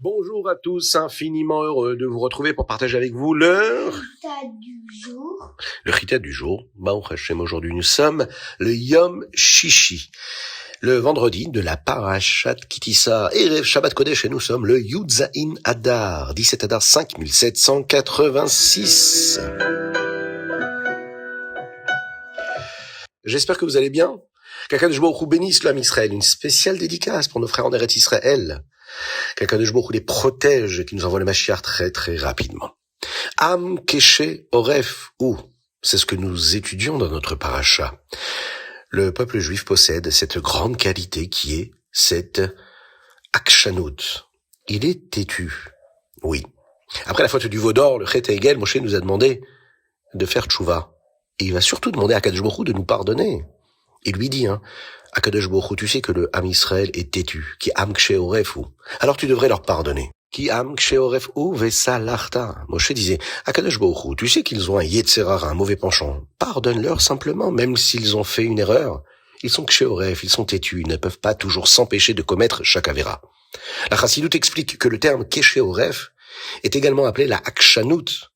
Bonjour à tous, infiniment heureux de vous retrouver pour partager avec vous le Chita du jour. Le Chita du jour. Baruch Hashem, aujourd'hui nous sommes le Yom Shishi, le vendredi de la Parashat Kitissa, Erev Shabbat Kodesh, et nous sommes le Yud Zayin Adar, 17 Adar 5786. J'espère que vous allez bien. Qu'Akadosh Baruch Hu bénisse l'âme Israël, une spéciale dédicace pour nos frères en Eretz Israël. Qu'Akadosh Baruch Hu les protège et qui nous envoie le Mashiach très très rapidement. Am Keshe Oref, c'est ce que nous étudions dans notre paracha. Le peuple juif possède cette grande qualité qui est cette akshanut. Il est têtu. Oui. Après la faute du veau d'or, le Chet Egel, Moshe nous a demandé de faire tchouva. Et il va surtout demander à Akadosh Baruch Hu de nous pardonner. Il lui dit, Akadosh Baruch Hu, tu sais que le Am Israël est têtu, qui am kshe oref ou. Alors tu devrais leur pardonner. Qui am kshe oref ou vesalachta. Moshe disait, Akadosh Baruch Hu, tu sais qu'ils ont un yetzerara, un mauvais penchant. Pardonne-leur simplement, même s'ils ont fait une erreur. Ils sont kshe oref, ils sont têtus, ils ne peuvent pas toujours s'empêcher de commettre chaque avéra. La Chassidoute explique que le terme keshe oref est également appelé la akshanut.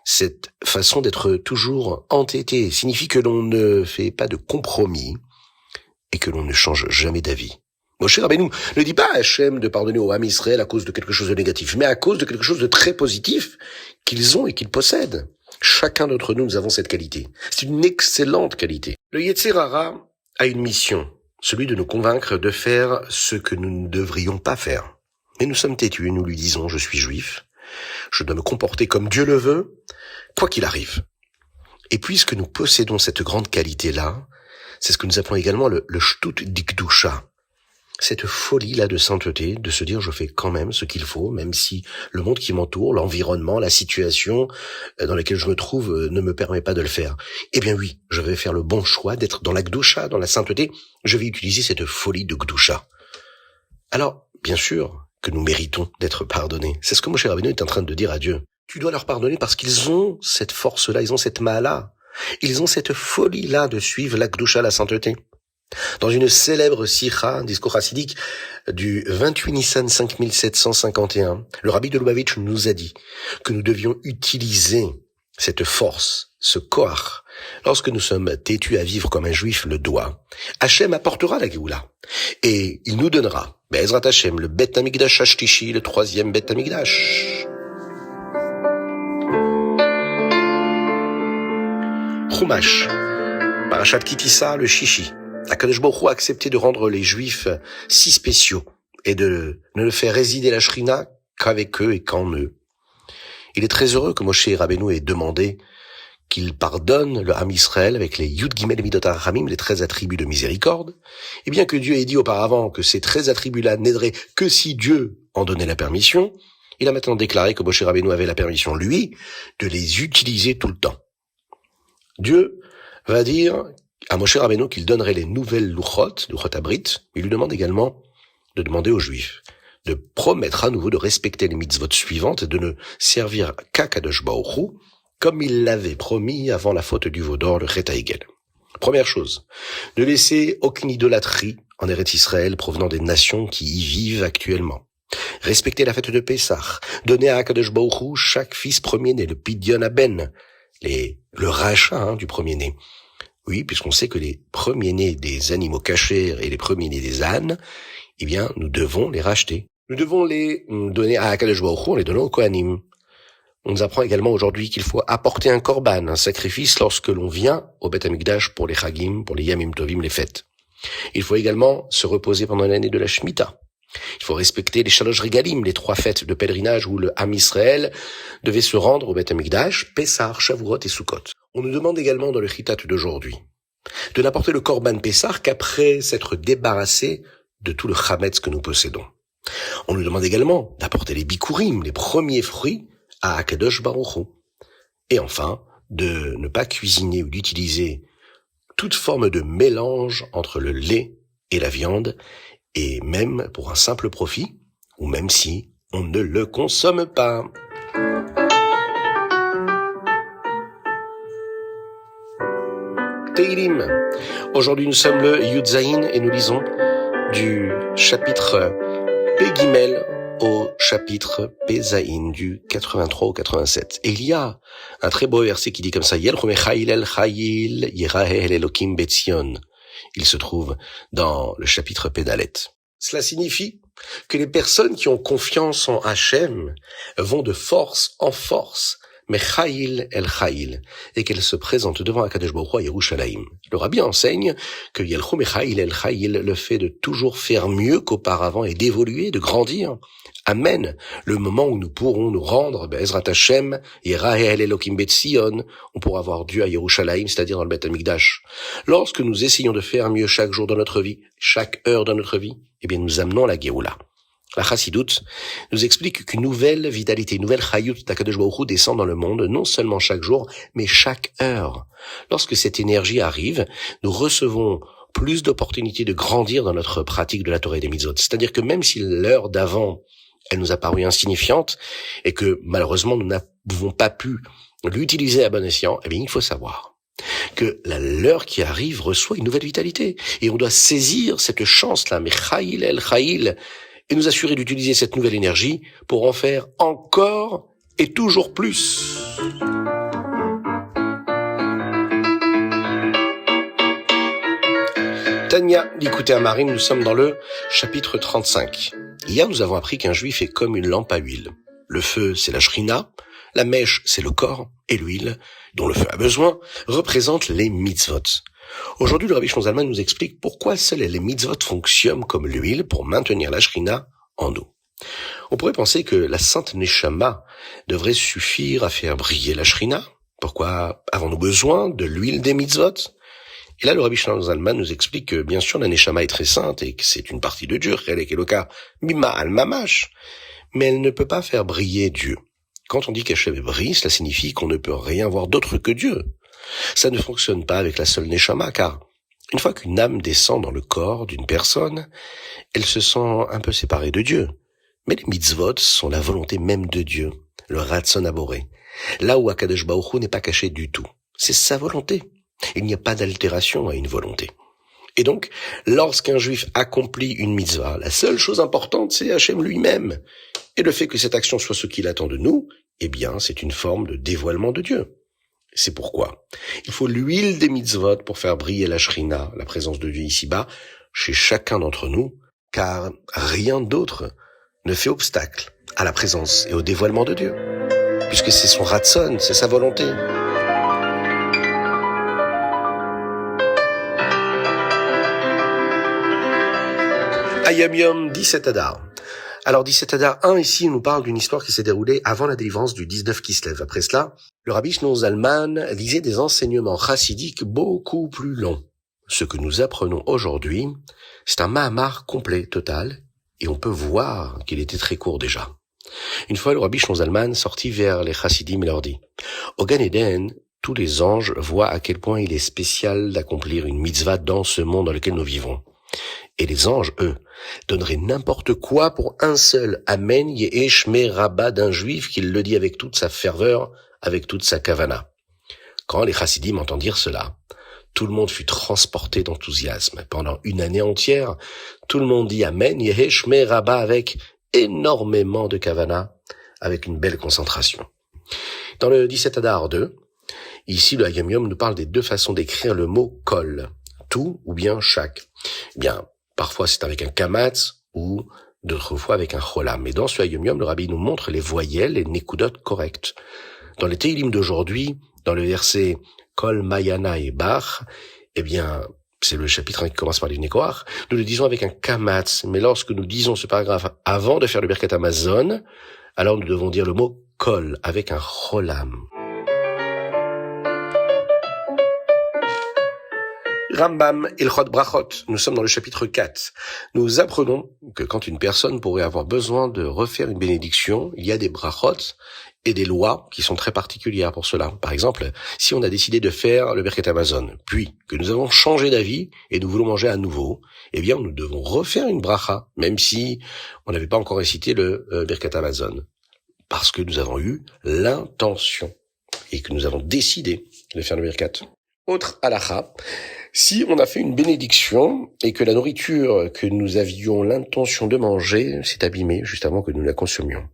Cette façon d'être toujours entêté signifie que l'on ne fait pas de compromis et que l'on ne change jamais d'avis. Moshe Rabbeinu ne dit pas à Hachem de pardonner au Ham Israël à cause de quelque chose de négatif, mais à cause de quelque chose de très positif qu'ils ont et qu'ils possèdent. Chacun d'entre nous avons cette qualité. C'est une excellente qualité. Le Yetzer Hara a une mission, celui de nous convaincre de faire ce que nous ne devrions pas faire. Mais nous sommes têtus et nous lui disons, je suis juif, je dois me comporter comme Dieu le veut, quoi qu'il arrive. Et puisque nous possédons cette grande qualité-là, c'est ce que nous appelons également le shtut dikdusha. Cette folie-là de sainteté, de se dire je fais quand même ce qu'il faut, même si le monde qui m'entoure, l'environnement, la situation dans laquelle je me trouve ne me permet pas de le faire. Eh bien oui, je vais faire le bon choix d'être dans la gdusha, dans la sainteté. Je vais utiliser cette folie de gdusha. Alors, bien sûr que nous méritons d'être pardonnés. C'est ce que Moshe Rabbeinu est en train de dire à Dieu. Tu dois leur pardonner parce qu'ils ont cette force-là, ils ont cette mahala. Ils ont cette folie-là de suivre la gdusha, la sainteté. Dans une célèbre sikha, un discours chassidique du 28 Nissan 5751, le rabbi de Lubavitch nous a dit que nous devions utiliser cette force, ce koach, lorsque nous sommes têtus à vivre comme un juif le doit. Hachem apportera la Géoula et il nous donnera, Be'ezrat Hachem, le Bet Hamikdash Ashtishi, le 3e Bet Hamikdash. Chumash, Parashat Kitissa, le Shishi. Akadosh Baruch Hu a accepté de rendre les Juifs si spéciaux et de ne faire résider la Shrina qu'avec eux et qu'en eux. Il est très heureux que Moshe Rabbeinu ait demandé qu'il pardonne le Ham Israël avec les Yud Gimel Midot HaRachamim, les 13 attributs de miséricorde, et bien que Dieu ait dit auparavant que ces 13 attributs-là n'aideraient que si Dieu en donnait la permission, il a maintenant déclaré que Moshe Rabbeinu avait la permission, lui, de les utiliser tout le temps. Dieu va dire à Moshe Rabbeinu qu'il donnerait les nouvelles Luchot Abrit. Il lui demande également de demander aux Juifs de promettre à nouveau de respecter les mitzvot suivantes et de ne servir qu'Akadosh Baruch Hu, comme il l'avait promis avant la faute du veau d'or, le Chet Egel. Première chose, ne laisser aucune idolâtrie en Eretz Israël provenant des nations qui y vivent actuellement. Respecter la fête de Pessah, donner à Akadosh Baruch Hu chaque fils premier-né, le Pidyon Aben, le rachat du premier-né. Oui, puisqu'on sait que les premiers-nés des animaux cachers et les premiers-nés des ânes, eh bien, nous devons les racheter. Nous devons les donner à Akadosh Baruch Hu en les donnant aux Kohanim. On nous apprend également aujourd'hui qu'il faut apporter un korban, un sacrifice, lorsque l'on vient au Beth Amikdash pour les Chagim, pour les Yamim Tovim, les fêtes. Il faut également se reposer pendant l'année de la Shemitah. Il faut respecter les Shalosh Regalim, les 3 fêtes de pèlerinage où le Ham Israël devait se rendre au Beth Amikdash, Pessah, Shavuot et Sukkot. On nous demande également dans le Chitat d'aujourd'hui de n'apporter le Korban Pessah qu'après s'être débarrassé de tout le Chametz que nous possédons. On nous demande également d'apporter les Bikurim, les premiers fruits, à Akadosh Baruch Hu. Et enfin, de ne pas cuisiner ou d'utiliser toute forme de mélange entre le lait et la viande, et même pour un simple profit, ou même si on ne le consomme pas. Teilim. Aujourd'hui, nous sommes le Yud Zayin et nous lisons du chapitre Pegimel au chapitre Pézaïn du 83 au 87. Et il y a un très beau verset qui dit comme ça, il se trouve dans le chapitre Pédalet. Cela signifie que les personnes qui ont confiance en Hachem vont de force en force, mais Chayil el Chayil, et qu'elles se présentent devant Akadosh Baruch Hu à Yerushalayim. Le rabbi enseigne que Yelchom Chayil el Chayil, le fait de toujours faire mieux qu'auparavant et d'évoluer, de grandir, amène le moment où nous pourrons nous rendre, Be'ezrat Hashem, Yerahel Elokim Bet Sion, on pourra avoir Dieu à Yerushalayim, c'est-à-dire dans le Beth Amikdash. Lorsque nous essayons de faire mieux chaque jour de notre vie, chaque heure de notre vie, eh bien nous amenons la Géoula. La Chassidoute nous explique qu'une nouvelle vitalité, une nouvelle Chayut d'Akadosh Baruch Hu descend dans le monde, non seulement chaque jour, mais chaque heure. Lorsque cette énergie arrive, nous recevons plus d'opportunités de grandir dans notre pratique de la Torah et des Mitzvot. C'est-à-dire que même si l'heure d'avant, elle nous a paru insignifiante, et que malheureusement nous n'avons pas pu l'utiliser à bon escient, eh bien il faut savoir que l'heure qui arrive reçoit une nouvelle vitalité. Et on doit saisir cette chance-là, mais Chayil el Chayil, et nous assurer d'utiliser cette nouvelle énergie pour en faire encore et toujours plus. Tania, l'écoutez à Marine, nous sommes dans le chapitre 35. Hier, nous avons appris qu'un juif est comme une lampe à huile. Le feu, c'est la shrina, la mèche, c'est le corps, et l'huile, dont le feu a besoin, représente les mitzvot. Aujourd'hui, le Rabbi Shlomo Zalman nous explique pourquoi seuls les mitzvot fonctionnent comme l'huile pour maintenir la shrina en nous. On pourrait penser que la sainte Neshama devrait suffire à faire briller la shrina. Pourquoi avons-nous besoin de l'huile des mitzvot? Et là, le Rabbi Shlomo Zalman nous explique que, bien sûr, la Neshama est très sainte et que c'est une partie de Dieu, Mima al Mamash, mais elle ne peut pas faire briller Dieu. Quand on dit qu'Hachem brille, cela signifie qu'on ne peut rien voir d'autre que Dieu. Ça ne fonctionne pas avec la seule Neshama, car une fois qu'une âme descend dans le corps d'une personne, elle se sent un peu séparée de Dieu. Mais les mitzvot sont la volonté même de Dieu, le Ratzon Aboré. Là où Akadosh Baruch Hu n'est pas caché du tout. C'est sa volonté. Il n'y a pas d'altération à une volonté. Et donc, lorsqu'un juif accomplit une mitzvah, la seule chose importante, c'est Hachem lui-même. Et le fait que cette action soit ce qu'il attend de nous, eh bien, c'est une forme de dévoilement de Dieu. C'est pourquoi il faut l'huile des mitzvot pour faire briller la shrina, la présence de Dieu ici-bas, chez chacun d'entre nous, car rien d'autre ne fait obstacle à la présence et au dévoilement de Dieu, puisque c'est son Ratzon, c'est sa volonté. Ayam Yom 17 Adar. Alors 17 Adar 1, ici, on nous parle d'une histoire qui s'est déroulée avant la délivrance du 19 Kislev. Après cela, le Rabbi Shlomo Zalman lisait des enseignements chassidiques beaucoup plus longs. Ce que nous apprenons aujourd'hui, c'est un Mahamar complet, total, et on peut voir qu'il était très court déjà. Une fois, le Rabbi Shlomo Zalman sortit vers les chassidim et leur dit « Au Gan Eden, tous les anges voient à quel point il est spécial d'accomplir une mitzvah dans ce monde dans lequel nous vivons. Et les anges, eux, donneraient n'importe quoi pour un seul Amen Yehesh Me Rabba d'un juif qui le dit avec toute sa ferveur, avec toute sa kavana. » Quand les chassidim entendirent cela, tout le monde fut transporté d'enthousiasme. Pendant une année entière, tout le monde dit Amen Yehesh Me Rabba avec énormément de kavana, avec une belle concentration. Dans le 17 Adar 2, ici le Hayam Yom nous parle des deux façons d'écrire le mot kol, tout ou bien chaque. Eh bien, parfois c'est avec un kamatz ou d'autres fois avec un cholam. Mais dans ce Hayam Yom, le Rabbi nous montre les voyelles, les nekudot correctes. Dans les Teilim d'aujourd'hui, dans le verset Kol Mayana et Bach, eh bien, c'est le chapitre 1 qui commence par les Nekoach, nous le disons avec un kamatz. Mais lorsque nous disons ce paragraphe avant de faire le Birkat Hamazon, alors nous devons dire le mot Kol avec un cholam. Rambam, Ilchot Brachot, nous sommes dans le chapitre 4. Nous apprenons que quand une personne pourrait avoir besoin de refaire une bénédiction, il y a des brachot et des lois qui sont très particulières pour cela. Par exemple, si on a décidé de faire le Birkat Hamazon, puis que nous avons changé d'avis et nous voulons manger à nouveau, eh bien nous devons refaire une bracha, même si on n'avait pas encore récité le Birkat Hamazon, parce que nous avons eu l'intention et que nous avons décidé de faire le Birkat. Autre halakha, Si on a fait une bénédiction et que la nourriture que nous avions l'intention de manger s'est abîmée juste avant que nous la consommions,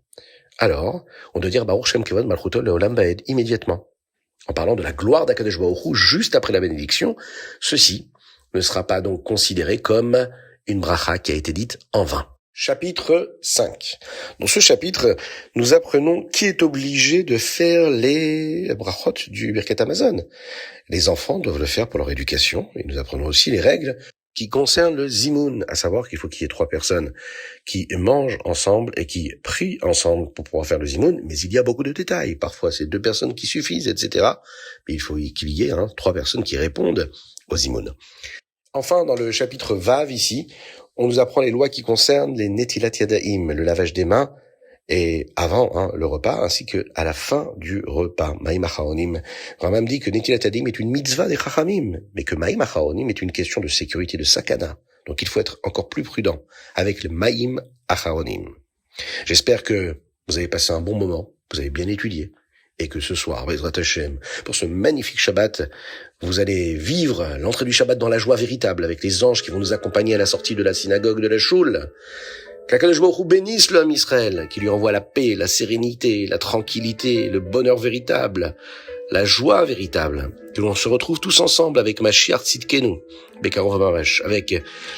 alors on doit dire Baruch Shem Kevod Malchuto Leolam Vaed immédiatement. En parlant de la gloire d'Akadosh Baruch Hu juste après la bénédiction, ceci ne sera pas donc considéré comme une bracha qui a été dite en vain. Chapitre 5. Dans ce chapitre, nous apprenons qui est obligé de faire les brachot du Birkat Hamazon. Les enfants doivent le faire pour leur éducation, et nous apprenons aussi les règles qui concernent le zimoun, à savoir qu'il faut qu'il y ait 3 personnes qui mangent ensemble et qui prient ensemble pour pouvoir faire le zimoun, mais il y a beaucoup de détails. Parfois, c'est 2 personnes qui suffisent, etc. Mais il faut qu'il y ait 3 personnes qui répondent au zimoun. Enfin, dans le chapitre Vav ici, on nous apprend les lois qui concernent les netilat yadayim, le lavage des mains, et avant le repas, ainsi que à la fin du repas. Maïm Acharonim. Rambam dit que netilat yadayim est une mitzvah des chachamim, mais que Maïm Acharonim est une question de sécurité, de sakana. Donc il faut être encore plus prudent avec le Maïm Acharonim. J'espère que vous avez passé un bon moment, vous avez bien étudié, et que ce soir, Bezrat Hashem, pour ce magnifique Shabbat, vous allez vivre l'entrée du Shabbat dans la joie véritable, avec les anges qui vont nous accompagner à la sortie de la synagogue de la Shul. Qu'Akadosh Baruch Hu bénisse l'homme Israël, qui lui envoie la paix, la sérénité, la tranquillité, le bonheur véritable, la joie véritable, que l'on se retrouve tous ensemble avec Mashiach Tzidkenu, Bekarov Mamash, avec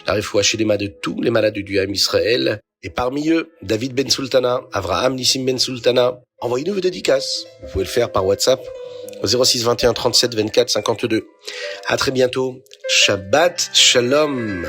la refoua shelema de tous les malades du Ham Israël, et parmi eux, David Ben Sultana, Avraham Nissim Ben Sultana. Envoyez-nous vos dédicaces. Vous pouvez le faire par WhatsApp au 06 21 37 24 52. À très bientôt. Shabbat Shalom.